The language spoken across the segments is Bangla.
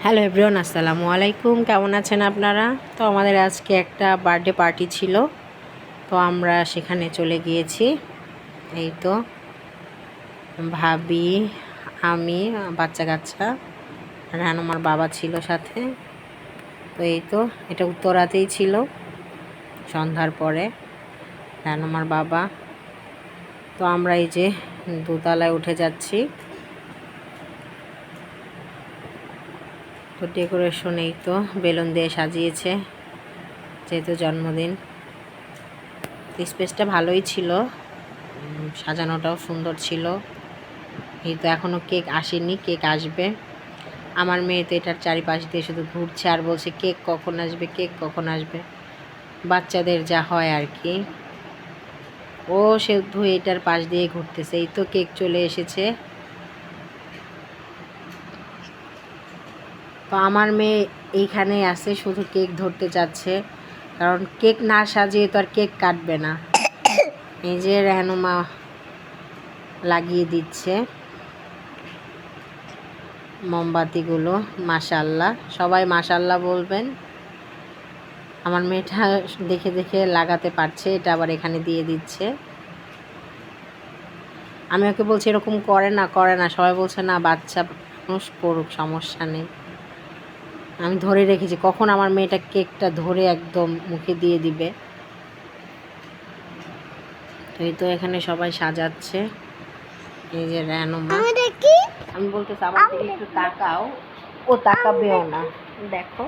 হ্যালো এভরিওয়ান, আসসালামু আলাইকুম। কেমন আছেন আপনারা? তো আমাদের আজকে একটা বার্থডে পার্টি ছিল, তো আমরা সেখানে চলে গিয়েছি। এই তো ভাবি, আমি, বাচ্চা কাচ্চা, আর আমার বাবা ছিল সাথে। তো এই তো এটা উত্তরাতেই ছিল, সন্ধ্যার পরে আমার বাবা। তো আমরা এই যে দোতলায় উঠে যাচ্ছি। তো ডেকোরেশন এই তো বেলুন দিয়ে সাজিয়েছে, যেহেতু জন্মদিন। স্পেসটা ভালোই ছিল, সাজানোটাও সুন্দর ছিল। এই তো এখনও কেক আসেনি, কেক আসবে। আমার মেয়ে তো এটার চারিপাশ দিয়ে শুধু ঘুরছে আর বলছে কেক কখন আসবে, কেক কখন আসবে। বাচ্চাদের যা হয় আর কি, ও শুধু এটার পাশ দিয়ে ঘুরতেছে। এই তো কেক চলে এসেছে। তো আমার মেয়ে এইখানেই আছে, শুধু কেক ধরতে চাচ্ছে, কারণ কেক না সাজিয়ে তো আর কেক কাটবে না। এই যে রেহানুমা লাগিয়ে দিচ্ছে মোমবাতিগুলো। মাশাআল্লাহ, সবাই মাশাআল্লাহ বলবেন। আমার মেয়েটা দেখে দেখে লাগাতে পারছে, এটা আবার এখানে দিয়ে দিচ্ছে। আমি ওকে বলছি এরকম করে না, সবাই বলছে না বাচ্চা মানুষ করুক, সমস্যা নেই। আমি ধরে রেখেছি, কখন আমার মেয়েটা কেকটা ধরে একদম মুখে দিয়ে দিবে। তো এই তো এখানে সবাই সাজাচ্ছে। এই যে রেহানুমা, আমি বলতেছি আমার দিকে একটু তাকাও, ও তাকাবেও না। দেখো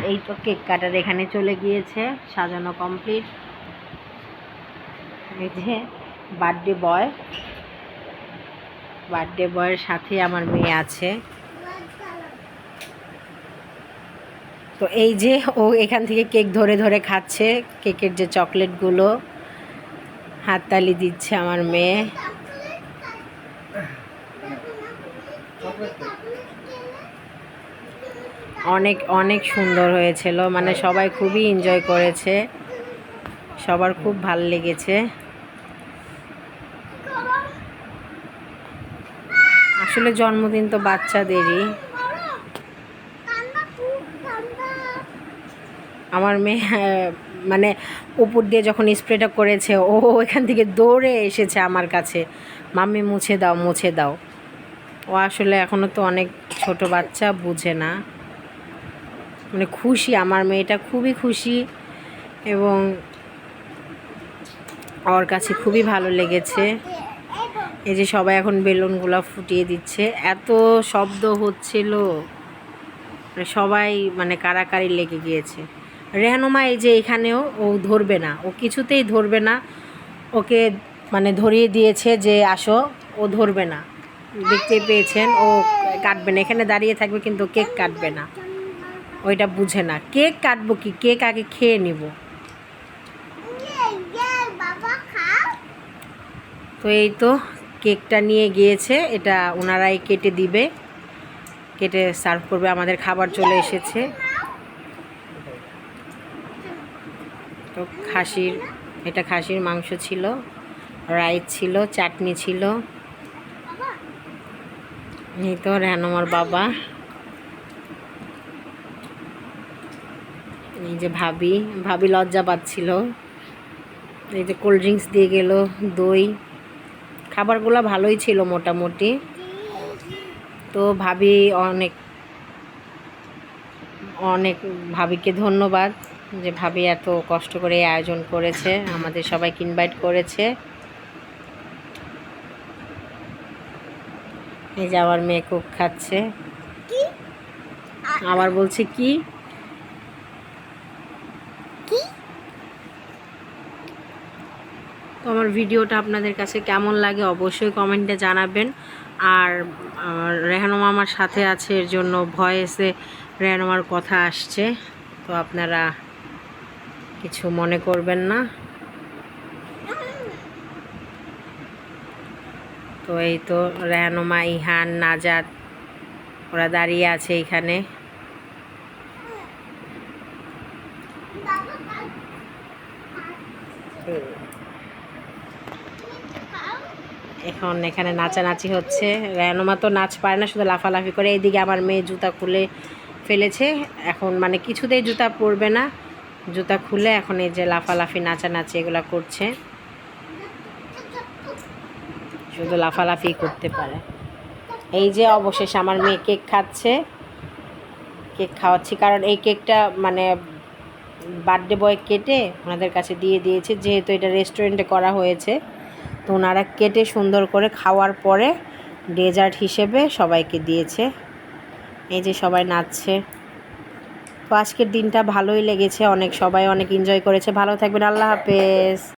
এই তো কেক কাটার এখানে চলে গিয়েছে, সাজানো কমপ্লিট। এই যে বার্থডে বয়ের সাথে আমার মেয়ে আছে। তো এই যে ও এখান থেকে কেক ধরে ধরে খাচ্ছে, কেকের যে চকলেটগুলো, হাততালি দিচ্ছে আমার মেয়ে। অনেক অনেক সুন্দর হয়েছিল, মানে সবাই খুবই এনজয় করেছে, সবার খুব ভালো লেগেছে। আসলে জন্মদিন তো বাচ্চাদেরই। আমার মেয়ে মানে উপর দিয়ে যখন স্প্রেটা করেছে, ও এখান থেকে দৌড়ে এসেছে আমার কাছে, মাম্মি মুছে দাও মুছে দাও। ও আসলে এখনও তো অনেক ছোট বাচ্চা, বুঝে না। মানে খুশি, আমার মেয়েটা খুবই খুশি, এবং ওর কাছে খুবই ভালো লেগেছে। এই যে সবাই এখন বেলুনগুলো ফুটিয়ে দিচ্ছে, এত শব্দ হচ্ছিল, সবাই মানে কাড়াকাড়ি লেগে গিয়েছে। রেহানুমা এই যে এখানেও ও ধরবে না, ও কিছুতেই ধরবে না। ওকে মানে ধরিয়ে দিয়েছে যে আসো, ও ধরবে না। দেখতে পেয়েছেন, ও কাটবে না, এখানে দাঁড়িয়ে থাকবে কিন্তু কেক কাটবে না। ওইটা বুঝে না, কেক কাটবো কি, কেক আগে খেয়ে নিব। তো এই তো কেকটা নিয়ে গিয়েছে, এটা ওনারাই কেটে দিবে, কেটে সার্ভ করবে। আমাদের খাবার চলে এসেছে। তো এটা খাসির মাংস ছিল, রাইস ছিল, চাটনি ছিল। এই তো রেহানুমার বাবা, এই যে ভাবি লজ্জা পাচ্ছিল। এই যে কোল্ড ড্রিঙ্কস দিয়ে গেল, দই। খাবারগুলো ভালোই ছিল মোটামুটি। তো ভাবি অনেক অনেক ভাবিকে ধন্যবাদ, যে ভাবি এত কষ্ট করে আয়োজন করেছে, আমাদের সবাইকে ইনভাইট করেছে। এই যে আমার মেয়ে কোক খাচ্ছে, আবার বলছে কি। তো আমার ভিডিওটা আপনাদের কাছে কেমন লাগে অবশ্যই কমেন্টে জানাবেন। আর রেহানুমা আমার সাথে আছে, এর জন্য ভয়েসে রেহানুমার কথা আসছে, তো আপনারা কিছু মনে করবেন না। তো এই তো রেহানুমা, ইহান, নাজাত ওরা দাঁড়িয়ে আছে এখানে। এখন এখানে নাচানাচি হচ্ছে। রেহানুমা তো নাচ পারে না, শুধু লাফালাফি করে। এইদিকে আমার মেয়ে জুতা খুলে ফেলেছে। এখন মানে কিছুতেই জুতা পরবে না, জুতা খুলে এখন এই যে লাফালাফি নাচানাচি এগুলো করছে, শুধু লাফালাফি করতে পারে। এই যে অবশেষে আমার মেয়ে কেক খাচ্ছে, কেক খাওয়াচ্ছি, কারণ এই কেকটা মানে বার্থডে বয় কেটে ওনাদের কাছে দিয়ে দিয়েছে, যেহেতু এটা রেস্টুরেন্টে করা হয়েছে, তো ওনারা কেটে সুন্দর করে খাওয়ার পরে ডেজার্ট হিসেবে সবাইকে দিয়েছে। এই যে সবাই নাচছে। তো আজকের দিনটা ভালোই লেগেছে, অনেক সবাই অনেক এনজয় করেছে। ভালো থাকবেন, আল্লাহ হাফেজ।